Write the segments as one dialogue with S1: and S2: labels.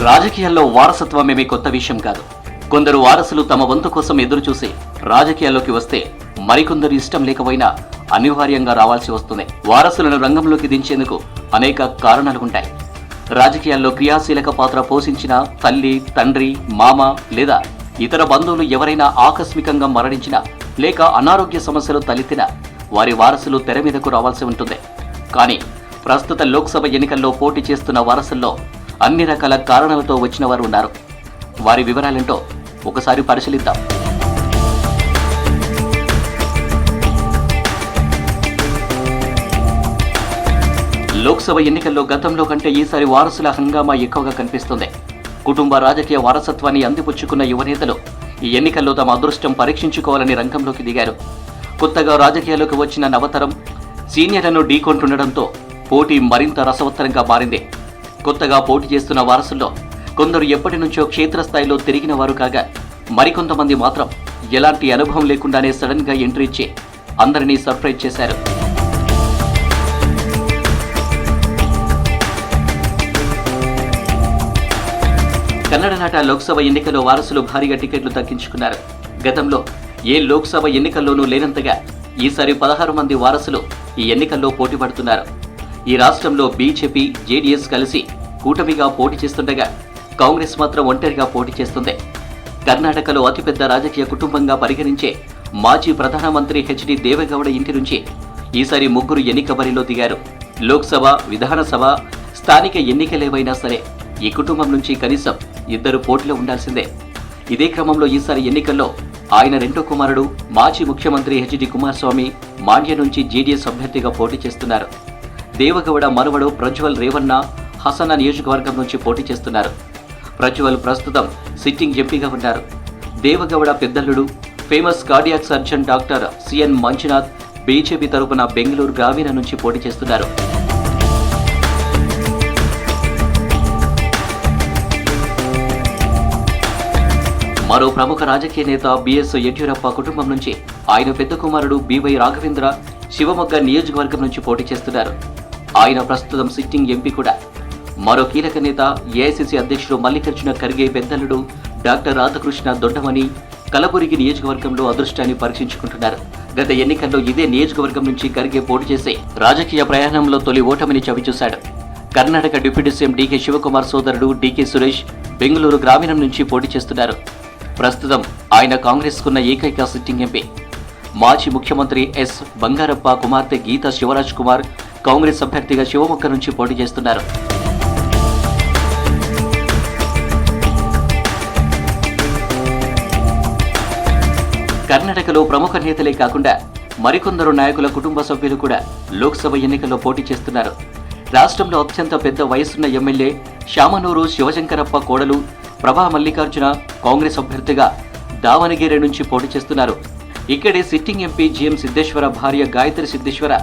S1: రాజకీయాల్లో వారసత్వమేమీ కొత్త విషయం కాదు. కొందరు వారసులు తమ వంతు కోసం ఎదురుచూసి రాజకీయాల్లోకి వస్తే మరికొందరు ఇష్టం లేకపోయినా అనివార్యంగా రావాల్సి వస్తుంది. వారసులను రంగంలోకి దించేందుకు అనేక కారణాలు ఉంటాయి. రాజకీయాల్లో క్రియాశీలక పాత్ర పోషించిన తల్లి, తండ్రి, మామ లేదా ఇతర బంధువులు ఎవరైనా ఆకస్మికంగా మరణించినా లేక అనారోగ్య సమస్యలు తలెత్తినా వారి వారసులు తెర మీదకు రావాల్సి ఉంటుంది. కానీ ప్రస్తుత లోక్సభ ఎన్నికల్లో పోటీ చేస్తున్న వారసుల్లో అన్ని రకాల కారణాలతో వచ్చిన వారు ఉన్నారు. వారి వివరాలేంటో ఒకసారి పరిశీలిద్దాం. లోక్సభ ఎన్నికల్లో గతంలో కంటే ఈసారి వారసుల హంగామా ఎక్కువగా కనిపిస్తుంది. కుటుంబ రాజకీయ వారసత్వాన్ని అందిపుచ్చుకున్న యువనేతలు ఈ ఎన్నికల్లో తమ అదృష్టం పరీక్షించుకోవాలని రంగంలోకి దిగారు. కొత్తగా రాజకీయాల్లోకి వచ్చిన నవతరం సీనియర్లను ఢీకొంటుండడంతో పోటీ మరింత రసవత్తరంగా మారింది. కొత్తగా పోటీ చేస్తున్న వారసుల్లో కొందరు ఎప్పటి నుంచో క్షేత్రస్థాయిలో తిరిగిన వారు కాగా మరికొంతమంది మాత్రం ఎలాంటి అనుభవం లేకుండానే సడన్ గా ఎంట్రీ ఇచ్చి అందరినీ సర్ప్రైజ్ చేశారు. కన్నడ నట లోక్సభ ఎన్నికల్లో వారసులు భారీగా టికెట్లు దక్కించుకున్నారు. గతంలో ఏ లోక్సభ ఎన్నికల్లోనూ లేనంతగా ఈసారి 16 మంది వారసులు ఈ ఎన్నికల్లో పోటీ పడుతున్నారు. ఈ రాష్ట్రంలో బీజేపీ, జేడీఎస్ కలిసి కూటమిగా పోటీ చేస్తుండగా కాంగ్రెస్ మాత్రం ఒంటరిగా పోటీ చేస్తుంది. కర్ణాటకలో అతిపెద్ద రాజకీయ కుటుంబంగా పరిగణించే మాజీ ప్రధానమంత్రి హెచ్డి దేవెగౌడ ఇంటి నుంచి ఈసారి 3 ఎన్నిక బరిలో దిగారు. లోక్సభ, విధానసభ, స్థానిక ఎన్నికలేవైనా సరే ఈ కుటుంబం నుంచి కనీసం 2 పోటీలో ఉండాల్సిందే. ఇదే క్రమంలో ఈసారి ఎన్నికల్లో ఆయన రెండో కుమారుడు మాజీ ముఖ్యమంత్రి హెచ్డి కుమారస్వామి మాండ్య నుంచి జేడీఎస్ అభ్యర్థిగా పోటీ చేస్తున్నారు. దేవగౌడ మనవడు ప్రజ్వల్ రేవన్న హసన నియోజకవర్గం నుంచి పోటీ చేస్తున్నారు. ప్రజ్వల్ ప్రస్తుతం సిట్టింగ్ ఎంపీగా ఉన్నారు. దేవగౌడ పెద్దల్లుడు famous cardiac surgeon doctor CN Manjunath BJP తరపున బెంగళూరు గ్రామీణ నుంచి పోటీ చేస్తున్నారు. మరో ప్రముఖ రాజకీయ నేత బిఎస్ యడ్యూరప్ప కుటుంబం నుంచి ఆయన పెద్ద కుమారుడు బివై రాఘవేంద్ర శివమొగ్గ నియోజకవర్గం నుంచి పోటీ చేస్తున్నారు. ఆయన ప్రస్తుతం సిట్టింగ్ ఎంపీ కూడా. మరో కీలక నేత ఏఐసీసీ అధ్యక్షుడు మల్లికార్జున ఖర్గే పెద్దల్లుడు డాక్టర్ రాధాకృష్ణ దొడ్డమని కలబురిగి నియోజకవర్గంలో అదృష్టాన్ని పరీక్షించుకుంటున్నారు. గత ఎన్నికల్లో ఇదే నియోజకవర్గం నుంచి ఖర్గే పోటీ చేసి రాజకీయ ప్రయాణంలో తొలి ఓటమిని చవిచూశాడు. Karnataka deputy CM DK Shivakumar సోదరుడు డీకే సురేష్ బెంగళూరు గ్రామీణం నుంచి పోటీ చేస్తున్నారు. ప్రస్తుతం ఆయన కాంగ్రెస్కున్న ఏకైక సిట్టింగ్ ఎంపీ. మాజీ ముఖ్యమంత్రి ఎస్ బంగారప్ప కుమార్తె గీతా శివరాజ్ కుమార్ కాంగ్రెస్ అభ్యర్థిగా శివమొగ్గ నుంచి పోటీ చేస్తున్నారు. కర్ణాటకలో ప్రముఖ నేతలే కాకుండా మరికొందరు నాయకుల కుటుంబ సభ్యులు కూడా లోక్సభ ఎన్నికల్లో పోటీ చేస్తున్నారు. రాష్ట్రంలో అత్యంత పెద్ద వయసున్న ఎమ్మెల్యే శామనూరు శివశంకరప్ప కోడలు ప్రభా మల్లికార్జున కాంగ్రెస్ అభ్యర్థిగా దావణగిరి నుంచి పోటీ చేస్తున్నారు. ఇక్కడే సిట్టింగ్ ఎంపీ జిఎం సిద్ధేశ్వర భార్య గాయత్రి సిద్ధేశ్వర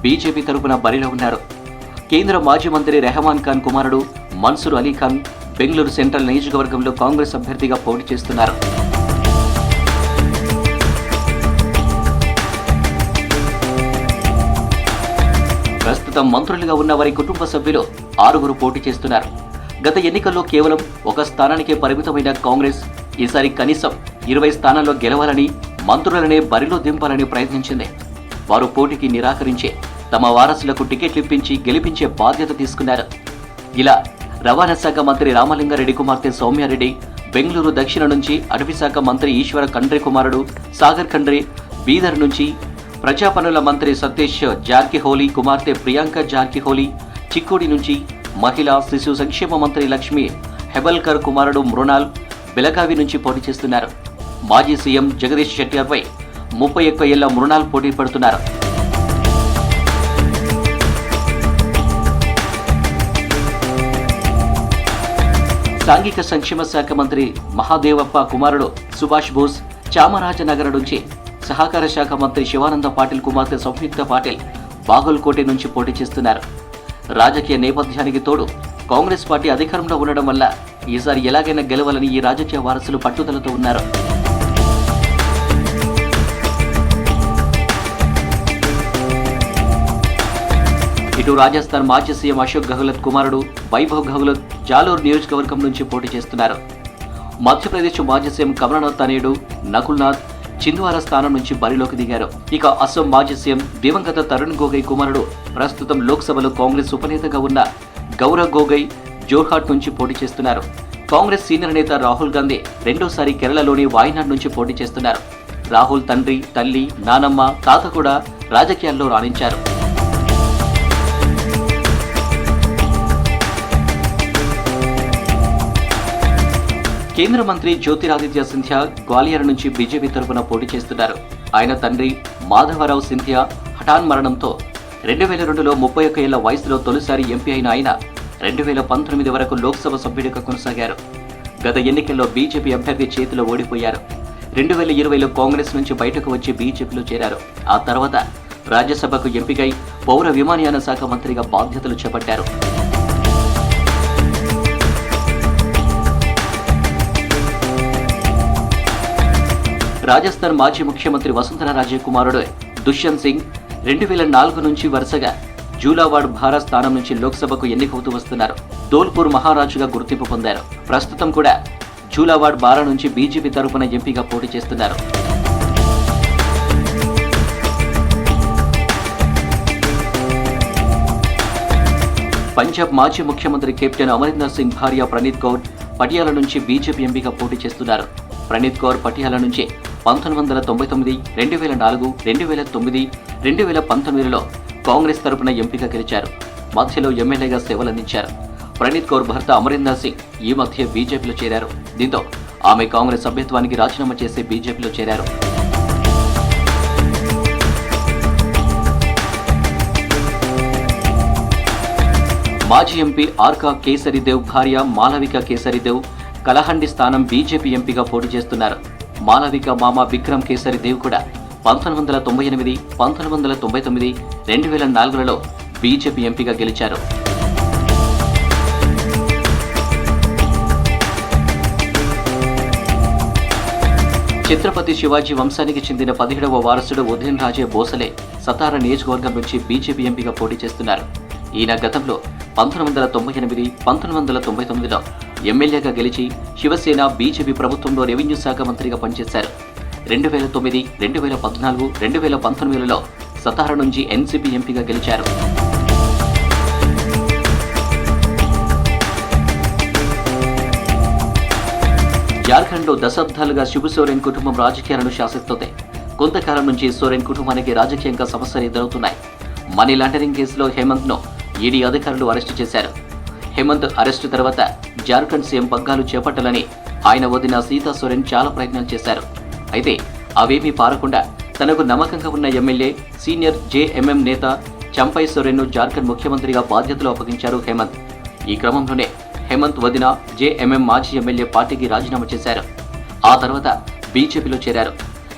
S1: బీజేపీ తరపున బరిలో ఉన్నారు. కేంద్ర మాజీ మంత్రి రెహమాన్ ఖాన్ కుమారుడు మన్సూర్ అలీ ఖాన్ బెంగళూరు సెంట్రల్ నియోజకవర్గంలో కాంగ్రెస్ అభ్యర్థిగా పోటీ చేస్తున్నారు. ప్రస్తుతం మంత్రులుగా ఉన్న వారి కుటుంబ సభ్యులు 6 పోటీ చేస్తున్నారు. గత ఎన్నికల్లో కేవలం 1 స్థానానికే పరిమితమైన కాంగ్రెస్ ఈసారి కనీసం 20 స్థానాల్లో గెలవాలని మంత్రులనే బరిలో దింపాలని ప్రయత్నించింది. వారు పోటీకి నిరాకరించి తమ వారసులకు టికెట్లు ఇప్పించి గెలిపించే బాధ్యత తీసుకున్నారు. ఇలా రవాణా శాఖ మంత్రి రామలింగారెడ్డి కుమార్తె సౌమ్యారెడ్డి బెంగళూరు దక్షిణ నుంచి, అటవీ శాఖ మంత్రి ఈశ్వర ఖండ్రే కుమారుడు సాగర్ ఖండ్రే బీదర్ నుంచి, ప్రజాపనుల మంత్రి సతీష్ జార్కిహోలీ కుమార్తె ప్రియాంక జార్కిహోలీ చిక్కోడి నుంచి, మహిళా శిశు సంక్షేమ మంత్రి లక్ష్మి హెబల్కర్ కుమారుడు మృణాల్ బెలగావి నుంచి పోటీ చేస్తున్నారు. మాజీ సీఎం జగదీష్ షెట్టిపై 31 ఏళ్ల మృణాల్ పోటీ పడుతున్నారు. సాంఘిక సంక్షేమ శాఖ మంత్రి మహాదేవప్ప కుమారుడు సుభాష్ బోస్ చామరాజనగర్ నుంచి, సహకార శాఖ మంత్రి శివానంద పాటిల్ కుమార్తె సంయుక్త పాటిల్ బాగల్కోటే నుంచి పోటీ చేస్తున్నారు. రాజకీయ నేపథ్యానికి తోడు కాంగ్రెస్ పార్టీ అధికారంలో ఉండడం వల్ల ఈసారి ఎలాగైనా గెలవాలని ఈ రాజకీయ వారసులు పట్టుదలతో ఉన్నారు. ఇటు రాజస్థాన్ మాజీ సీఎం అశోక్ గెహ్లోట్ కుమారుడు వైభవ్ గెహ్లోట్ జాలోర్ నియోజకవర్గం నుంచి పోటీ చేస్తున్నారు. మధ్యప్రదేశ్ మాజీ సీఎం కమలనాథ్ తనయుడు నకుల్నాథ్ చింద్వారా స్థానం నుంచి బరిలోకి దిగారు. ఇక అస్సాం మాజీ సీఎం దివంగత తరుణ్ గొగోయ్ కుమారుడు ప్రస్తుతం లోక్సభలో కాంగ్రెస్ ఉపనేతగా ఉన్న గౌరవ్ గొగోయ్ జోర్హాట్ నుంచి పోటీ చేస్తున్నారు. కాంగ్రెస్ సీనియర్ నేత రాహుల్ గాంధీ రెండోసారి కేరళలోని వాయనాడ్ నుంచి పోటీ చేస్తున్నారు. రాహుల్ తండ్రి, తల్లి, నానమ్మ, తాత కూడా రాజకీయాల్లో రాణించారు. కేంద్ర మంత్రి జ్యోతిరాదిత్య సింధియా గ్వాలియర్ నుంచి బీజేపీ తరఫున పోటీ చేస్తున్నారు. ఆయన తండ్రి మాధవరావు సింధియా హఠాన్ మరణంతో 2002లో 31 ఏళ్ల వయసులో తొలిసారి ఎంపీ అయిన ఆయన 2019 వరకు లోక్సభ సభ్యుడిగా కొనసాగారు. గత ఎన్నికల్లో బీజేపీ అభ్యర్థి చేతిలో ఓడిపోయారు. 2020లో కాంగ్రెస్ నుంచి బయటకు వచ్చి బీజేపీలో చేరారు. ఆ తర్వాత రాజ్యసభకు ఎంపికై పౌర విమానయాన శాఖ మంత్రిగా బాధ్యతలు చేపట్టారు. రాజస్థాన్ మాజీ ముఖ్యమంత్రి వసుంధరా రాజే కుమారుడు దుష్యంత్ సింగ్ 2004 నుంచి వరుసగా జూలావాడ్ భారా స్థానం నుంచి లోక్సభకు ఎన్నికవుతూ వస్తున్నారు. ధోల్పూర్ మహారాజుగా గుర్తింపు పొందారు. ప్రస్తుతం కూడా జూలావాడ్ బారా నుంచి బీజేపీ తరఫున ఎంపీగా పోటీ చేస్తున్నారు. పంజాబ్ మాజీ ముఖ్యమంత్రి కెప్టెన్ అమరీందర్ సింగ్ భార్య ప్రణీత్ కౌర్ పటియాలా నుంచి బీజేపీ ఎంపీగా పోటీ చేస్తున్నారు. ప్రణీత్ కౌర్ పటియాలా నుంచి 1999, 2004, 2009, 2019లో కాంగ్రెస్ తరపున ఎంపీగా గెలిచారు. మధ్యలో ఎమ్మెల్యేగా సేవలందించారు. ప్రణీత్ కౌర్ భర్త అమరీందర్ సింగ్ ఈ మధ్య బీజేపీలో చేరారు. దీంతో ఆమె కాంగ్రెస్ సభ్యత్వానికి రాజీనామా చేసి బీజేపీలో చేరారు. మాజీ ఎంపీ ఆర్కా కేసరిదేవ్ భార్య మాలవిక కేసరిదేవ్ కలహండి స్థానం బీజేపీ ఎంపీగా పోటీ చేస్తున్నారు. మాలవిక మామ విక్రమ్ కేసరిదేవ్ కూడా 1998, 1999, 2004లలో బీజేపీ ఎంపీగా గెలిచారు. ఛత్రపతి శివాజీ వంశానికి చెందిన 17వ వారసుడు ఉదయన్ రాజే భోసలే సతారా నియోజకవర్గం నుంచి బీజేపీ ఎంపీగా పోటీ చేస్తున్నారు. ఈయన గతంలో 1998, 1999లో ఎమ్మెల్యేగా గెలిచి శివసేన బీజేపీ ప్రభుత్వంలో రెవెన్యూ శాఖ మంత్రిగా పనిచేశారు. 2009, 2014, 2019లలో సతారా నుంచి ఎన్సీపీ ఎంపీగా గెలిచారు. జార్ఖండ్లో దశాబ్దాలుగా శిబు సోరెన్ కుటుంబం రాజకీయాలను శాసిస్తోంది. కొంతకాలం నుంచి సోరెన్ కుటుంబానికి రాజకీయంగా సమస్యలు ఎదురవుతున్నాయి. మనీ లాండరింగ్ కేసులో హేమంత్ను ఈడీ అధికారులు అరెస్టు చేశారు. హేమంత్ అరెస్టు తర్వాత జార్ఖండ్ సీఎం పగ్గాలు చేపట్టాలని ఆయన వదిన సీతా సోరెన్ చాలా ప్రయత్నాలు చేశారు. అయితే అవేమీ పారకుండా తనకు నమ్మకంగా ఉన్న ఎమ్మెల్యే సీనియర్ జేఎంఎం నేత చంపై సోరెన్ను జార్ఖండ్ ముఖ్యమంత్రిగా బాధ్యతలు అప్పగించారు హేమంత్. ఈ క్రమంలోనే హేమంత్ వదిన జేఎంఎం మాజీ ఎమ్మెల్యే పార్టీకి రాజీనామా చేశారు. ఆ తర్వాత బీజేపీలో చేరారు.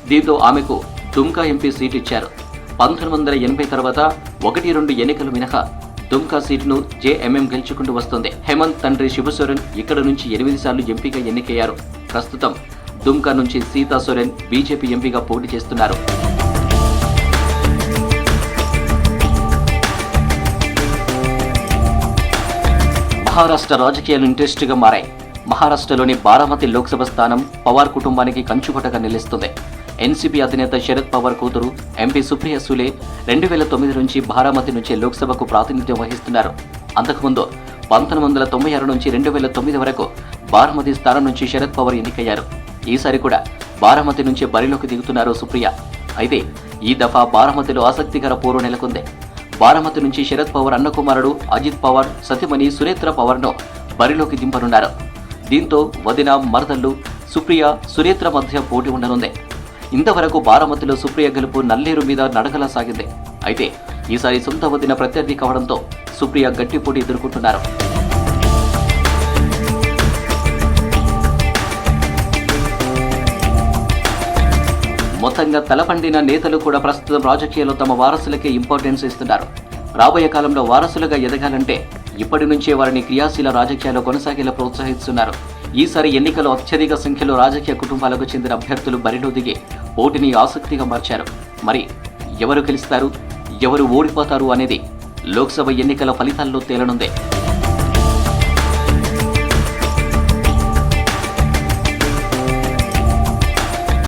S1: దీంతో ఆమెకు దుమ్కా ఎంపీ సీటు ఇచ్చారు. 1980 తర్వాత 1-2 ఎన్నికలు మినహా దుమ్కా సీటును జేఎంఎం గెలుచుకుంటూ వస్తోంది. హేమంత్ తండ్రి శిబు సోరెన్ ఇక్కడ నుంచి 8 సార్లు ఎంపీగా ఎన్నికయ్యారు. ప్రస్తుతం దుమ్కా నుంచి సీతా సోరెన్ బీజేపీ ఎంపీగా పోటీ చేస్తున్నారు. మహారాష్ట్ర రాజకీయాలు ఇంట్రెస్ట్గా మారాయి. మహారాష్ట్రలోని బారామతి లోక్సభ స్థానం పవార్ కుటుంబానికి కంచుకోటగా నిలుస్తుంది. ఎన్సీపీ అధినేత శరద్ పవార్ కూతురు ఎంపీ సుప్రియా సూలే 2009 నుంచి బారామతి నుంచి లోక్సభకు ప్రాతినిధ్యం వహిస్తున్నారు. అంతకుముందు 1996 నుంచి 2009 వరకు బారామతి స్థానం నుంచి శరద్ పవార్ ఎన్నికయ్యారు. ఈసారి కూడా బారామతి నుంచి బరిలోకి దిగుతున్నారు సుప్రియా. అయితే ఈ దఫా బారామతిలో ఆసక్తికర పోరు నెలకొంది. బారామతి నుంచి శరద్ పవార్ అన్న కుమారుడు అజిత్ పవార్ సతీమణి సునేత్ర పవార్ను బరిలోకి దింపనున్నారు. దీంతో వదిన మరదళ్లు సుప్రియా సునేత్ర మధ్య పోటీ ఉండనుంది. ఇంతవరకు బారామతిలో సుప్రియ గెలుపు నల్లేరు మీద నడకలా సాగింది. అయితే ఈసారి సొంత వదిన ప్రత్యర్థి కావడంతో సుప్రియ గట్టి పోటీ ఎదుర్కొంటున్నారు. మొత్తంగా తలపండిన నేతలు కూడా ప్రస్తుతం రాజకీయాల్లో తమ వారసులకే ఇంపార్టెన్స్ ఇస్తున్నారు. రాబోయే కాలంలో వారసులుగా ఎదగాలంటే ఇప్పటి నుంచే వారిని క్రియాశీల రాజకీయాల్లో కొనసాగేలా ప్రోత్సహిస్తున్నారు. ఈసారి ఎన్నికల్లో అత్యధిక సంఖ్యలో రాజకీయ కుటుంబాలకు చెందిన అభ్యర్థులు బరిలో దిగి పోటీని ఆసక్తిగా మార్చారు. మరి ఎవరు గెలుస్తారు, ఎవరు ఓడిపోతారు అనేది లోక్సభ ఎన్నికల ఫలితాల్లో తేలనుంది.